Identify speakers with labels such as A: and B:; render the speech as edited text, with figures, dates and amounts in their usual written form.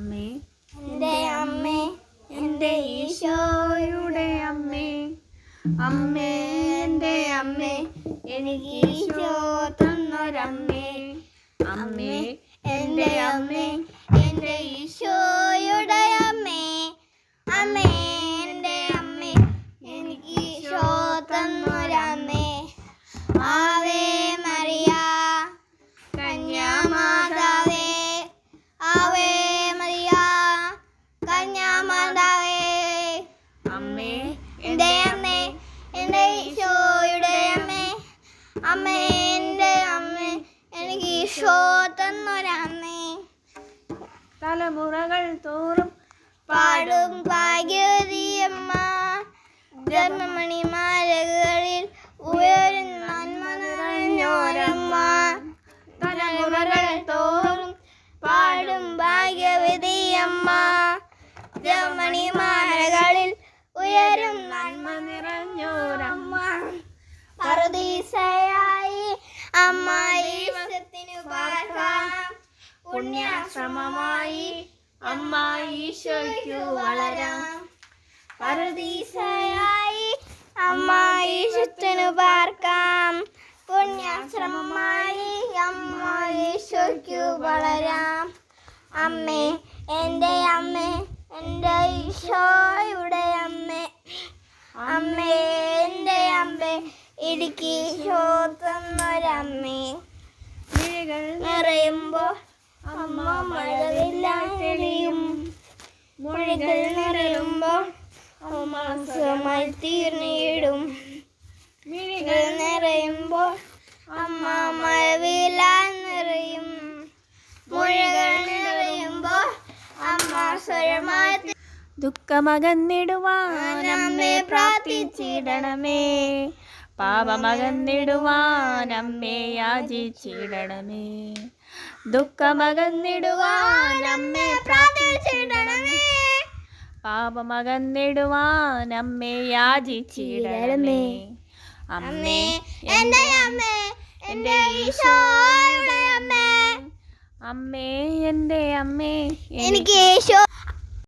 A: അമ്മേ എൻ്റെ അമ്മേ എൻ്റെ ഈശോയുടെ അമ്മേ, അമ്മേ എൻ്റെ അമ്മേ എനിക്ക് ഈശോ തന്നൊരമ്മേ, അമ്മേ എൻ്റെ അമ്മേ എൻ്റെ ഈശോയുടെ അമ്മേ, അമ്മേ എൻ്റെ അമ്മേ എനിക്ക് ഈശോ തന്നൊരമ്മേ. ആവേ മറിയ കന്യാമാതാവേ, ആവേ മറിയ കന്യാമാതാവേ, അമ്മേ എൻ്റെ അമ്മേ എൻ്റെ ഈശോയുടെ അമ്മേ, അമ്മേ എൻ്റെ അമ്മേ എനിക്ക് ഈശോ തന്നൊരമ്മേ. തലമുറകൾ തോറും പാടും ഭാഗ്യവതിയമ്മ, ജന്മമണിമാലകളിൽ ഉയരും നന്മ നിറഞ്ഞോരമ്മ. തലമുറകൾ തോറും പാടും ഭാഗ്യവതിയമ്മ, ജന്മമണിമാലകളിൽ ഉയരും നന്മ നിറഞ്ഞോരമ്മ. പറുദീസയായി അമ്മ ഈശോത്തിനു പാർക്കാം, പുണ്യാശ്രമമായി അമ്മ ഈശോയ്ക്കു വളരാം. പറുദീസയായി അമ്മ ഈശോത്തിനു പാർക്കാം, പുണ്യാശ്രമമായി അമ്മ ഈശോയ്ക്കു വളരാം. അമ്മേ എൻ്റെ അമ്മേ എൻ്റെ ഈശോയുടെ അമ്മേ, അമ്മേ എൻ്റെ അമ്മേ എനിക്ക് ഈശോ തന്നൊരമ്മേ. മിഴികൾ നിറയുമ്പോൾ അമ്മ മഴവില്ലായി തെളിയും, മൊഴികൾ നിറയുമ്പോൾ അമ്മ സുഖമായി തീർന്നിടും. മിഴികൾ നിറയുമ്പോൾ അമ്മ മഴവില്ലായി നിറയും, മൊഴികൾ നിറയുമ്പോൾ അമ്മ സ്വരമായി. ദുഃഖമകന്നിടുവാൻ അമ്മേ പ്രാർത്ഥിച്ചിടണമേ, പാപമകന്നിടുവാൻ അമ്മേ യാചിച്ചിടണമേ. ദുഃഖമകന്നിടുവാൻ അമ്മേ പ്രാർത്ഥിച്ചിടണമേ, പാപമകന്നിടുവാൻ അമ്മേ യാചിച്ചിടണമേ. അമ്മേ എൻ്റെ അമ്മേ എൻ്റെ ഈശോയുടെ അമ്മേ, അമ്മേ എൻ്റെ അമ്മേ എനിക്ക് ഈശോ